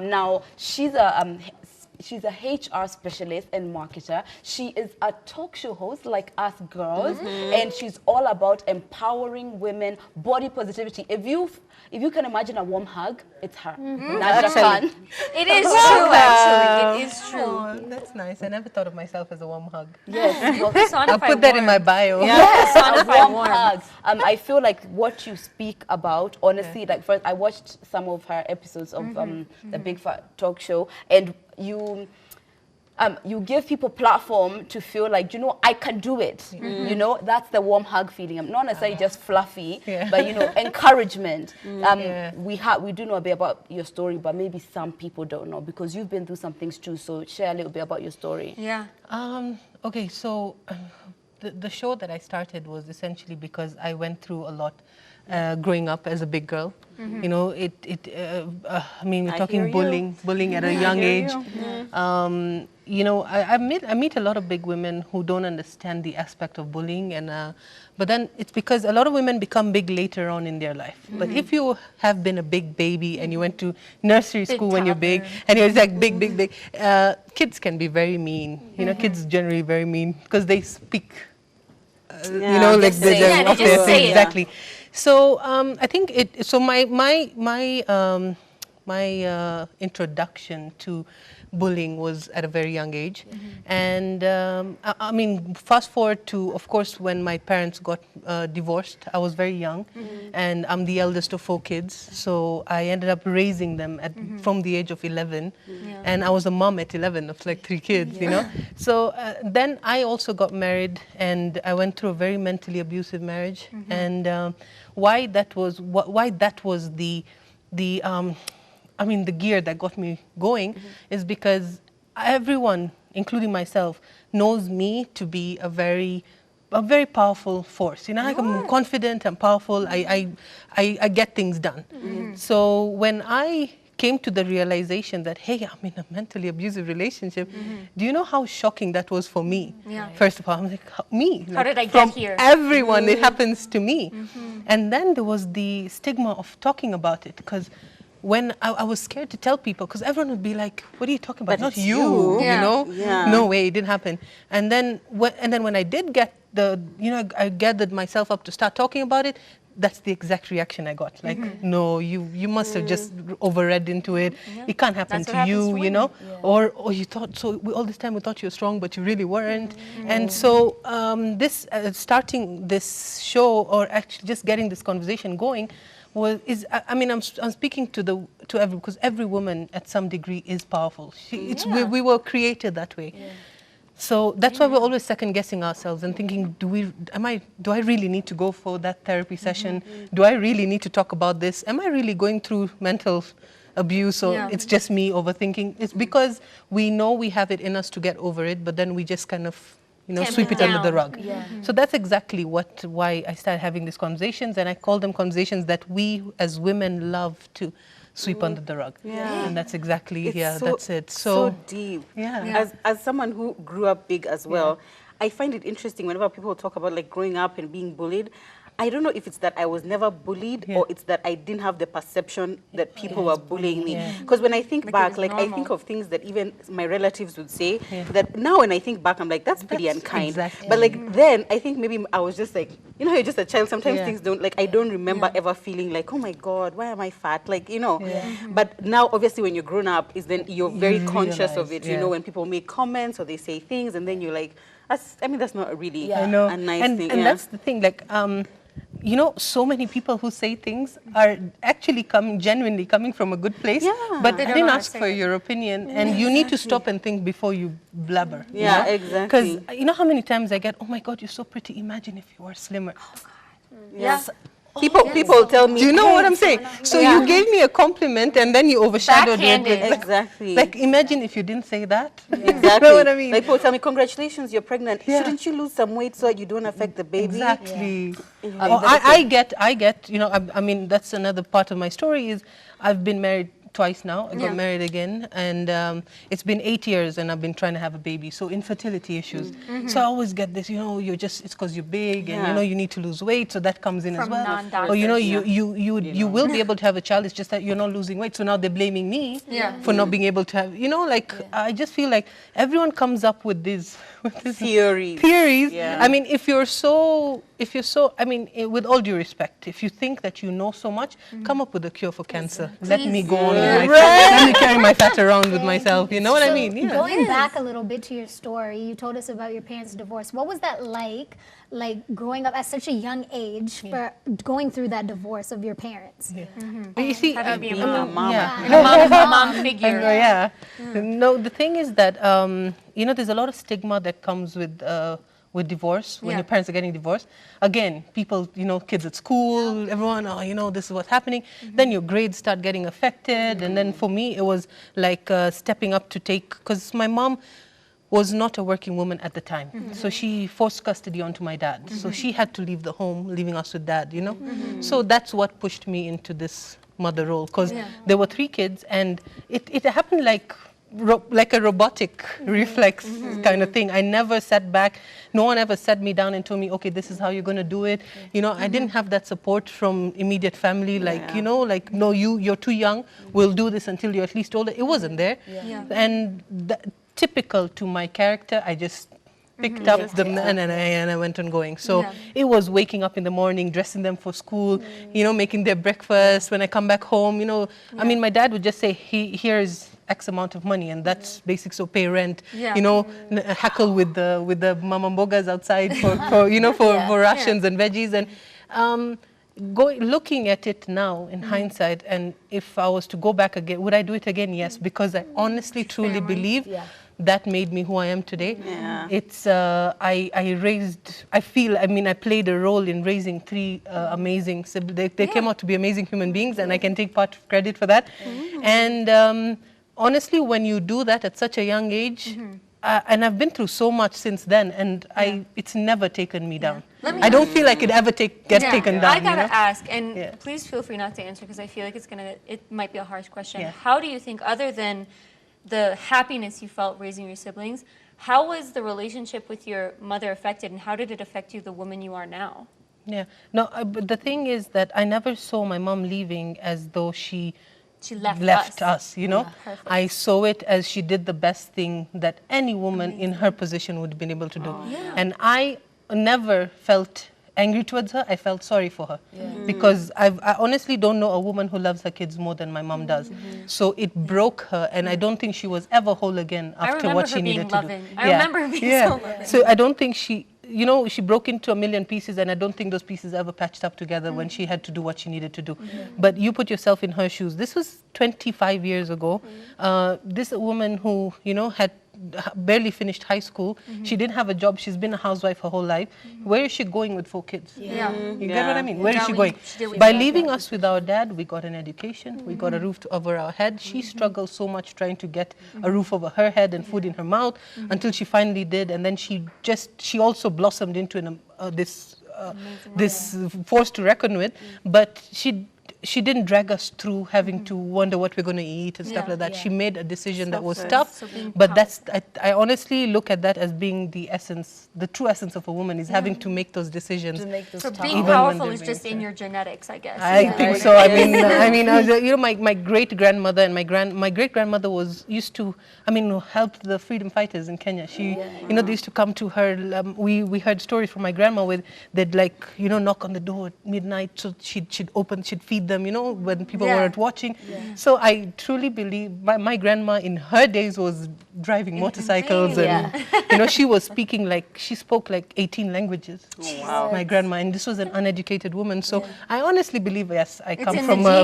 Now, she's a HR specialist and marketer. She is a talk show host like us girls, and she's all about empowering women, body positivity. If you can imagine a warm hug, it's her. Najda Khan. It is true, actually. It is true. Oh, that's nice. I never thought of myself as a warm hug. Yes, well, I'll put that in my bio. yes, a warm hug. I feel like what you speak about, honestly, like first I watched some of her episodes of the Big Fat Talk Show, and you give people platform to feel like, you know, I can do it. You know, that's the warm hug feeling. I'm not necessarily just fluffy, but you know, encouragement. We do know a bit about your story, but maybe some people don't know because you've been through some things too. So share a little bit about your story. Yeah. Okay, so the show that I started was essentially because I went through a lot growing up as a big girl. You know, I mean, we're talking bullying at a young age. You know, I meet a lot of big women who don't understand the aspect of bullying, and but then it's because a lot of women become big later on in their life. But if you have been a big baby and you went to nursery school when you're big, and you're like big, kids can be very mean. You know, kids generally very mean because they speak. You know, like they just say exactly. So I think it. So my introduction to bullying was at a very young age, and I mean, fast forward to, of course, when my parents got divorced. I was very young, and I'm the eldest of 4 kids, so I ended up raising them from the age of 11, and I was a mom at 11 of like 3 kids, you know. So then I also got married, and I went through a very mentally abusive marriage, and why that was the I mean, the gear that got me going is because everyone, including myself, knows me to be a very powerful force. You know, I'm confident, I'm powerful, I get things done. So when I came to the realization that, hey, I'm in a mentally abusive relationship, do you know how shocking that was for me? First of all, I'm like, me? How did I from get here? Everyone, it happens to me. And then there was the stigma of talking about it, because when I was scared to tell people, because everyone would be like, what are you talking about? But Not it's you, you. you know? Yeah. No way, it didn't happen. And then when I did get I gathered myself up to start talking about it, that's the exact reaction I got. Like, no, you must have just overread into it. It can't happen to you, you know? Or you thought, so all this time we thought you were strong, but you really weren't. And so starting this show, or actually just getting this conversation going, I mean, I'm speaking to every, because every woman at some degree is powerful. We were created that way. So that's why we're always second guessing ourselves and thinking, do I really need to go for that therapy session? Do I really need to talk about this? Am I really going through mental abuse, or it's just me overthinking? It's because we know we have it in us to get over it, but then we just kind of, you know, sweep it under the rug. So that's exactly why I started having these conversations, and I call them conversations that we as women love to sweep under the rug. And that's exactly, that's it. So deep. As someone who grew up big as well, I find it interesting whenever people talk about like growing up and being bullied. I don't know if it's that I was never bullied or it's that I didn't have the perception that people were bullying me. Because when I think back, like I think of things that even my relatives would say that now when I think back, I'm like, that's pretty unkind. But like then I think maybe I was just like, you know, you're just a child. Sometimes things don't, like I don't remember ever feeling like, oh my God, why am I fat? Like, you know, but now obviously when you're grown up is then you're very conscious of it, you know, when people make comments or they say things and then you're like, I mean, that's not really a nice thing. And that's the thing, like, you know, so many people who say things are actually genuinely coming from a good place, but they didn't ask for your opinion, and you need to stop and think before you blabber. Exactly. Because you know how many times I get, oh my God, you're so pretty, imagine if you were slimmer. Oh God. People tell me. Do you know what I'm saying? So you gave me a compliment and then you overshadowed it. Exactly. Like imagine if you didn't say that. Exactly. You know what I mean? Like people tell me, congratulations, you're pregnant. Shouldn't you lose some weight so that you don't affect the baby? Exactly. I get, you know, I mean, that's another part of my story is I've been married twice now. I got married again, and it's been 8 years, and I've been trying to have a baby. So infertility issues. So I always get this, it's because you're big, and you need to lose weight, so that comes in as well. Or you will be able to have a child. It's just that you're not losing weight. So now they're blaming me for not being able to have. I just feel like everyone comes up with these theories. Yeah. I mean, if you're so, I mean, with all due respect, if you think that you know so much, come up with a cure for cancer. Let me go on with my let me carry my fat around with myself. You know what I mean? Yeah. Going back a little bit to your story, you told us about your parents' divorce. What was that like growing up at such a young age, for going through that divorce of your parents? But you see, Having to be a mom. Yeah. Mom figure. No, the thing is that there's a lot of stigma that comes with divorce when your parents are getting divorced. Again, people, kids at school, everyone, this is what's happening. Then your grades start getting affected, and then for me it was like stepping up to take, because my mom was not a working woman at the time. So she forced custody onto my dad. So she had to leave the home, leaving us with dad, So that's what pushed me into this mother role, because there were 3 kids, and it happened like a robotic reflex kind of thing. I never sat back. No one ever sat me down and told me, okay, this is how you're going to do it. I didn't have that support from immediate family, no, you're too young. We'll do this until you're at least older. It wasn't there. And typical to my character, I just picked up and I went on going. So it was waking up in the morning, dressing them for school, making their breakfast. When I come back home, I mean, my dad would just say, here's X amount of money, and that's basic, so pay rent, hackle with the mama mbogas outside for rations and veggies. And looking at it now in hindsight, and if I was to go back again, would I do it again? Yes, because I honestly, truly believe that made me who I am today. It's I played a role in raising 3 amazing siblings. They came out to be amazing human beings, and I can take part of credit for that. And honestly, when you do that at such a young age, and I've been through so much since then, and it's never taken me down. I don't feel like it ever gets taken down. I gotta ask, and please feel free not to answer, because I feel like it might be a harsh question. How do you think, other than the happiness you felt raising your siblings, how was the relationship with your mother affected, and how did it affect you, the woman you are now? But the thing is that I never saw my mom leaving as though she left us. I saw it as she did the best thing that any woman in her position would have been able to do. And I never felt angry towards her. I felt sorry for her, because I honestly don't know a woman who loves her kids more than my mom does. So it broke her, and I don't think she was ever whole again after what she needed to do. I remember being so loving. So I don't think she broke into a million pieces, and I don't think those pieces ever patched up together when she had to do what she needed to do. But you put yourself in her shoes. This was 25 years ago. This woman who, had barely finished high school. She didn't have a job. She's been a housewife her whole life. Where is she going with 4 kids? You get what I mean? Where is she going? By leaving us with our dad, we got an education. We got a roof over our head. She struggled so much trying to get a roof over her head and food in her mouth until she finally did. And then she also blossomed into this force to reckon with. But she didn't drag us through having to wonder what we're going to eat and stuff like that. She made a decision that was tough, but I honestly look at that as being the true essence of a woman, is having to make those decisions. So being powerful is just in your genetics, I guess. I think so. I mean, my great grandmother and my great grandmother used to help the freedom fighters in Kenya. She, they used to come to her. We heard stories from my grandma where they'd knock on the door at midnight, so she'd feed them, when people weren't watching. So I truly believe my grandma in her days was driving motorcycles, and she spoke like 18 languages. My grandma, and this was an uneducated woman. So I honestly believe, yes, I come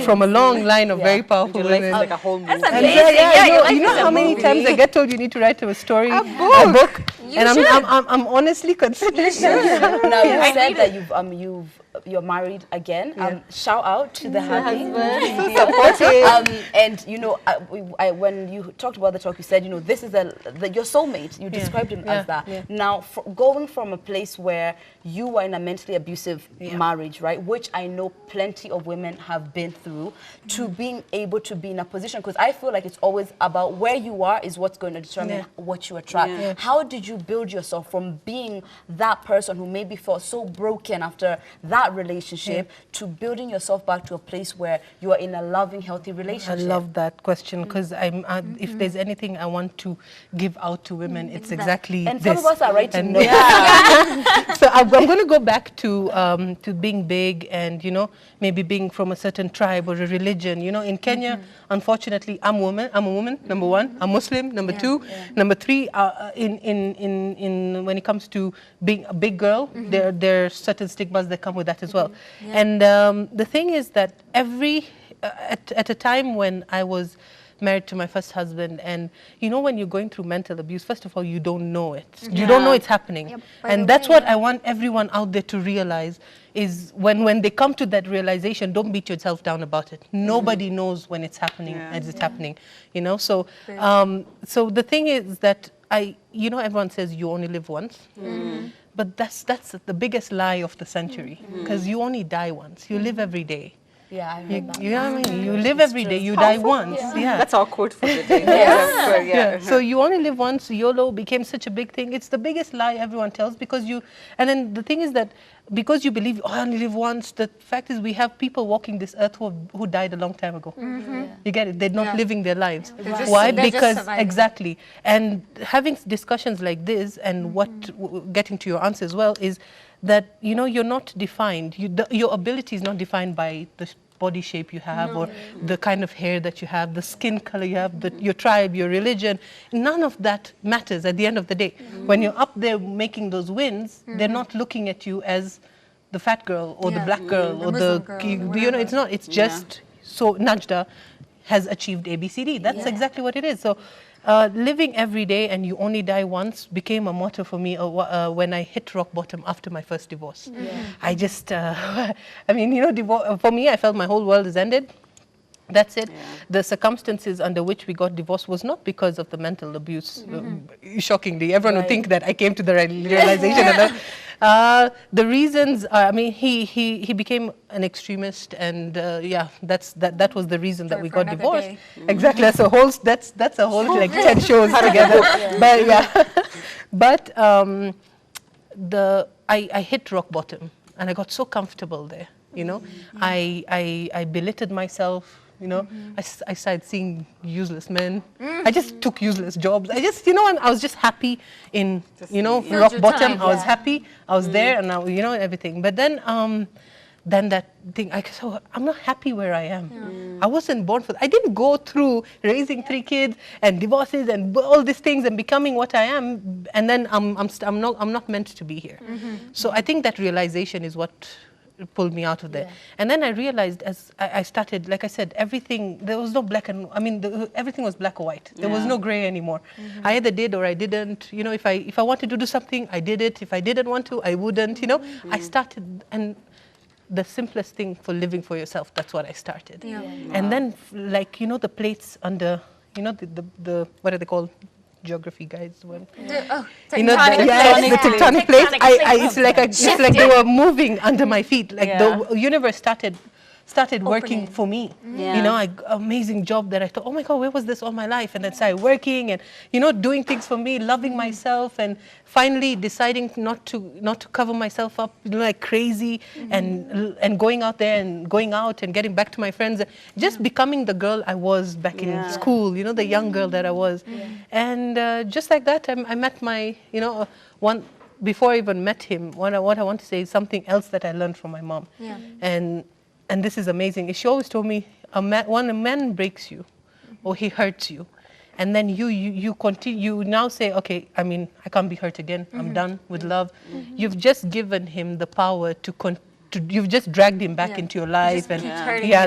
from a long line of very powerful women. Like a whole movie. That's amazing. You know how many times I get told you need to write a story, a book, and I'm honestly considering. Now you said that you've you're married again. Shout out to the husband. So supportive. And you know, when you talked about the talk, you said, you know, this is your soulmate. You described him as that. Now, going from a place where you were in a mentally abusive marriage, right, which I know plenty of women have been through, to being able to be in a position, because I feel like it's always about where you are is what's going to determine what you attract. How did you build yourself from being that person who maybe felt so broken after that relationship to building yourself back to a place where you are in a loving, healthy relationship? I love that question, because if there's anything I want to give out to women, it's exactly and this. some of us are writing notes. So I'm going to go back to being big and, you know, maybe being from a certain tribe or a religion. You know, in Kenya, unfortunately, I'm a woman, number one. I'm Muslim, number two. Number three, in when it comes to being a big girl, there are certain stigmas that come with that as well. And the thing is that at a time when I was married to my first husband, and you know, when you're going through mental abuse, first of all, you don't know it. You don't know it's happening. And that's what I want everyone out there to realize, is when they come to that realization, don't beat yourself down about it. Nobody knows when it's happening as it's happening, you know. So so the thing is that you know, everyone says you only live once. But that's the biggest lie of the century, because you only die once. You live every day. Yeah, I heard that. You know what I mean? You live every day, you die once. That's our quote for the day. So you only live once. YOLO became such a big thing. It's the biggest lie everyone tells, because and then the thing is that because you believe, I only live once, the fact is we have people walking this earth who died a long time ago. You get it? They're not living their lives. Why? Because, exactly. And having discussions like this, and getting to your answer as well, is that, you know, you're not defined. Your ability is not defined by the body shape you have, or the kind of hair that you have, the skin color you have, your tribe, your religion. None of that matters at the end of the day. When you're up there making those wins, they're not looking at you as the fat girl or the black girl or the girl, you know, it's not. It's just so Najda has achieved ABCD. That's exactly what it is. So living every day and you only die once became a motto for me when I hit rock bottom after my first divorce. I just, I mean, you know, for me, I felt my whole world has ended. That's it. The circumstances under which we got divorced was not because of the mental abuse. Shockingly, everyone would think that I came to the realization. The reasons are, I mean, he became an extremist, and that was the reason that we got divorced. Exactly. That's a whole like 10 shows together. But I hit rock bottom, and I got so comfortable there. You know, I belittled myself. You know, I started seeing useless men. I just took useless jobs. I just, you know, and I was just happy in, you know, rock bottom. I was happy. I was there, and now, you know, everything. But then that thing, so I'm not happy where I am. I wasn't born for that. I didn't go through raising 3 kids and divorces and all these things and becoming what I am, and then I'm not meant to be here. So I think that realization is what pulled me out of there. And then I realized, as I started, like I said, everything, there was no black and, I mean, everything was black or white. There was no gray anymore. I either did or I didn't. You know, if I wanted to do something, I did it. If I didn't want to, I wouldn't. You know, I started, and the simplest thing for living for yourself, that's what I started. And then, like, you know, the plates under, you know, the what are they called? Geography guys, when you know, the tectonic plates. It's like they were moving under my feet. Like the universe started working for me. You know, amazing job that I thought, oh my God, where was this all my life? And then started working and, you know, doing things for me, loving myself, and finally deciding not to cover myself up, you know, like crazy, and going out there and going out and getting back to my friends, just becoming the girl I was back in school, you know, the young girl that I was. And just like that, I met my, you know, before I even met him, what I want to say is something else that I learned from my mom. And this is amazing. She always told me, when a man breaks you, or he hurts you, and then you continue, you now say, okay, I mean, I can't be hurt again. I'm done with love. You've just given him the power you've just dragged him back into your life, and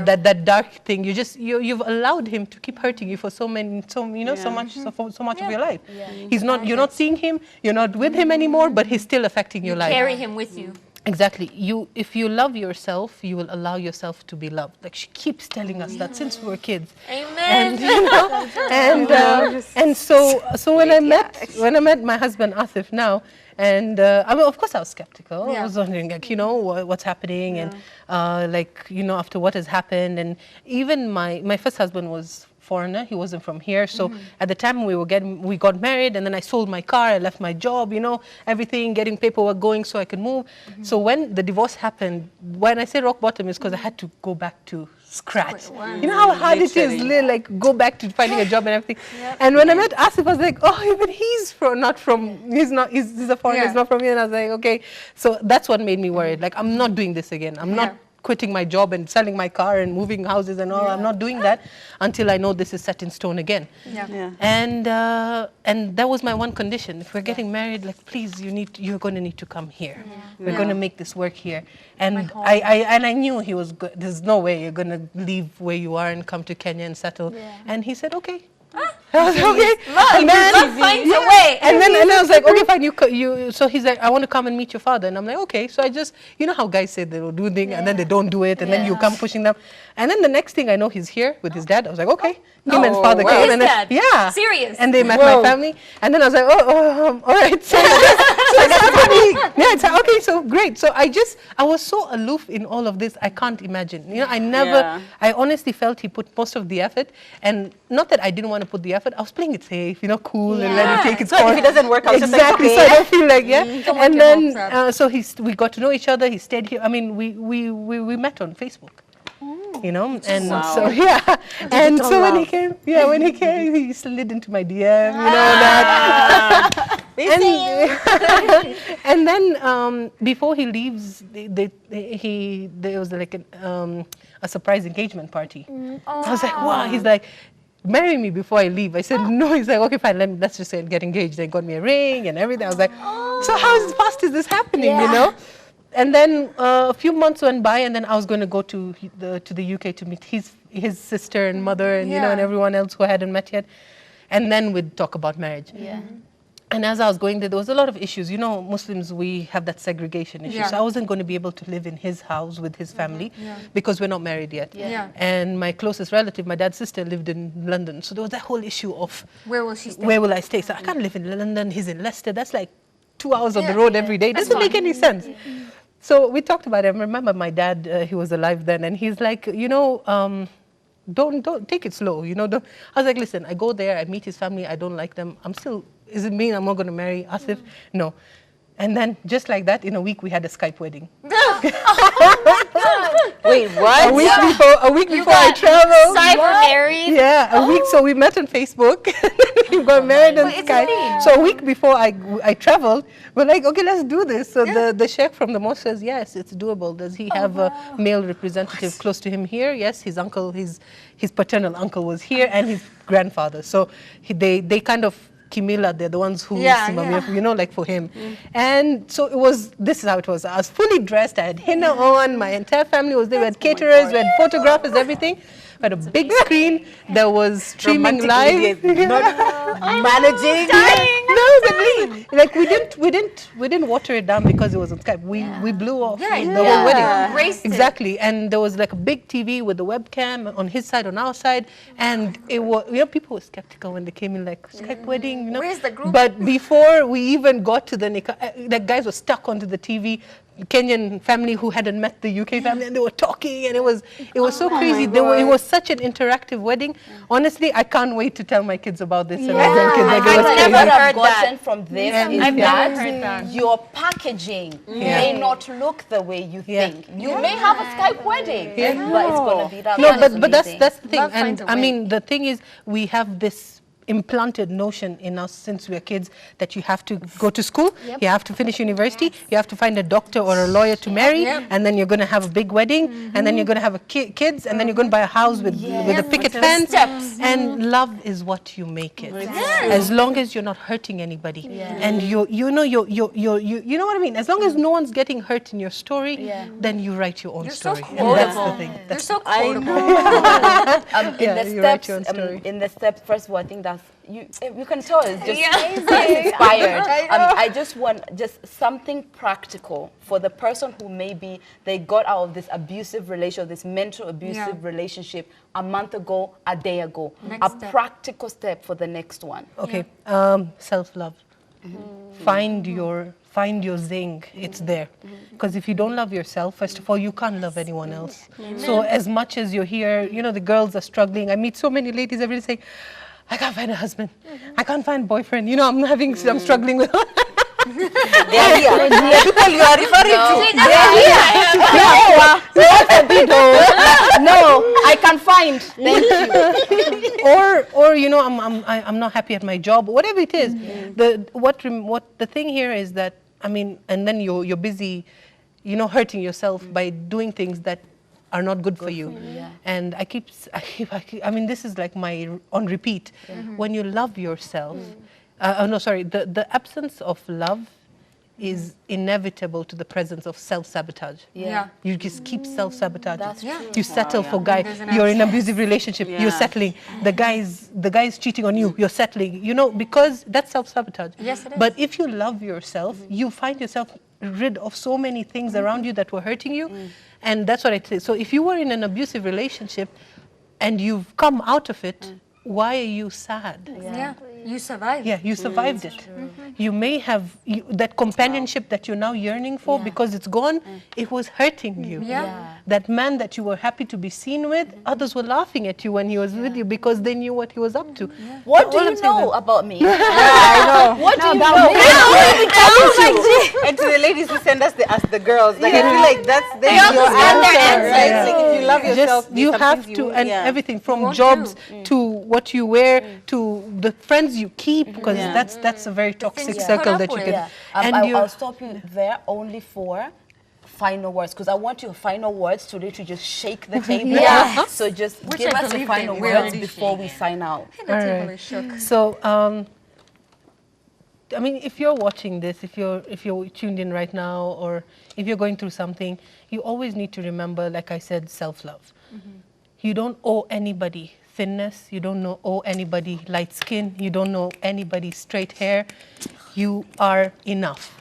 that dark thing. You've allowed him to keep hurting you for so much of your life. You're not seeing him, you're not with him anymore, but he's still affecting your life. Carry him with you. Exactly. If you love yourself, you will allow yourself to be loved. Like she keeps telling us that since we were kids. Amen. And so when I met my husband Asif now, and I mean, of course I was skeptical. Yeah. I was wondering, like, what's happening, and after what has happened, and even my first husband was foreigner. He wasn't from here. So at the time we got married, and then I sold my car. I left my job, everything, getting paperwork going so I could move. So when the divorce happened, when I say rock bottom is because I had to go back to scratch. You know how hard it is, like go back to finding a job and everything. And when I met Asif, I was like, oh, even he's a foreigner, he's not from here. And I was like, okay. So that's what made me worried. Like, I'm not doing this again. I'm not quitting my job and selling my car and moving houses and all. I'm not doing that until I know this is set in stone again. And that was my one condition. If we're getting married, like, please, you're going to need to come here. We're going to make this work here. And I knew he was good. There's no way you're going to leave where you are and come to Kenya and settle. And he said, okay. I was okay. Love finds a way. And then I was like, okay, fine. So he's like, I want to come and meet your father. And I'm like, okay. So I just, how guys say they will do things and then they don't do it, and then you come pushing them. And then the next thing I know, he's here with his dad. I was like, okay. Him and his father came. His dad? Yeah. Serious? And they met my family. And then I was like, all right. So it's happening. Yeah, it's okay. So great. So I was so aloof in all of this. I can't imagine. I honestly felt he put most of the effort. And not that I didn't want to put the effort. I was playing it safe, cool, and let it take its course. If it doesn't work out, exactly. So I don't feel like, and then, so we got to know each other. He stayed here. I mean, we met on Facebook. And so and so when he came, he slid into my DM, that. And then before he leaves, there was like a surprise engagement party. I was like, wow. He's like, marry me before I leave. I said, no. He's like, okay, fine, let's just say get engaged. They got me a ring and everything. I was like, so how fast is this happening, And then a few months went by, and then I was going to go to the UK to meet his sister and mother and, and everyone else who I hadn't met yet. And then we'd talk about marriage. And as I was going there was a lot of issues. Muslims, we have that segregation issue. So I wasn't going to be able to live in his house with his family because we're not married yet. And my closest relative, my dad's sister, lived in London. So there was that whole issue of where will she stay? Where will I stay? So I can't live in London. He's in Leicester. That's like 2 hours on the road every day. It doesn't make any sense. So we talked about it. I remember my dad, he was alive then, and he's like, don't take it slow. I was like, listen, I go there, I meet his family, I don't like them. Is it mean I'm not going to marry Asif? No. And then just like that, in a week, we had a Skype wedding. Wait, what? A week before I traveled. Cyber married? Yeah, a week. So we met on Facebook. We got married on Skype. So a week before I traveled, we're like, okay, let's do this. So the sheikh from the mosque says, yes, it's doable. Does he have a male representative close to him here? Yes, his uncle, his paternal uncle was here, and his grandfather. So they kind of Kimila, they're the ones who, like for him. And so this is how it was. I was fully dressed, I had henna on, my entire family was there, we had caterers, we had photographers, everything. We had a big screen, there was streaming live. Not managing. No, but really, like we didn't water it down because it was on Skype. We blew off the whole wedding. Exactly. And there was like a big TV with the webcam on his side, on our side, and it was, people were skeptical when they came in, like, Skype wedding, Where's the group? But before we even got to the nikah, the guys were stuck onto the TV. Kenyan family who hadn't met the UK family, and they were talking, and it was so crazy. It was such an interactive wedding. Honestly, I can't wait to tell my kids about this. And my grandkids. I've never gotten from this. I've never heard that. Your packaging may not look the way you think. You may have a Skype wedding, but it's going to be that. No, but that's the thing. And I mean, the thing is, we have this implanted notion in us since we are kids that you have to go to school, you have to finish university, you have to find a doctor or a lawyer to marry, and then you're going to have a big wedding, and then you're going to have kids, and then you're going to buy a house with a picket fence. And love is what you make it, as long as you're not hurting anybody, and you know what I mean. As long as no one's getting hurt in your story, then you write your own story. So and that's the thing. You're so quotable. In the steps, first of all, I think that's has, you can tell it's just inspired. I just want just something practical for the person who maybe they got out of this abusive relationship, this mental abusive relationship a month ago, a day ago. A practical step for the next one. Okay, self-love. Find your zing. It's there. Because if you don't love yourself, first of all, you can't love anyone else. So as much as you're here, you know, the girls are struggling. I meet so many ladies every day saying, I can't find a husband. I can't find a boyfriend. You know, I'm struggling with They are here. The people you are referring to. They are here. No, I can find. Thank you. or you know, I'm not happy at my job. Whatever it is, the thing here is that, I mean, and then you're busy, you know, hurting yourself by doing things that are not good for you. And I mean, this is like my on repeat. When you love yourself, the absence of love is inevitable to the presence of self-sabotage. You just keep self-sabotaging. You settle for you're in an abusive relationship, you're settling. The guy's cheating on you, you're settling. You know, because that's self-sabotage. Yes, it is. But if you love yourself, you find yourself rid of so many things around you that were hurting you. And that's what I say. So if you were in an abusive relationship and you've come out of it, why are you sad? You survived. Yeah, you survived it. You may have that companionship that you're now yearning for because it's gone. It was hurting you. That man that you were happy to be seen with, others were laughing at you when he was with you because they knew what he was up to. What do you know about me? I know. What do you know? And to the ladies who send us, they ask the girls. Like, I feel like that's your answer, right? Like, if you love yourself, you have to, and everything from jobs to what you wear to the friends you keep, because that's a very toxic circle that you can. And I'll stop you there only for final words, because I want your final words to literally just shake the table. So just give us your final words before we sign out. The table is shook. So, I mean, if you're watching this, if you're tuned in right now, or if you're going through something, you always need to remember, like I said, self-love. You don't owe anybody thinness. You don't owe anybody light skin. You don't owe anybody straight hair. You are enough.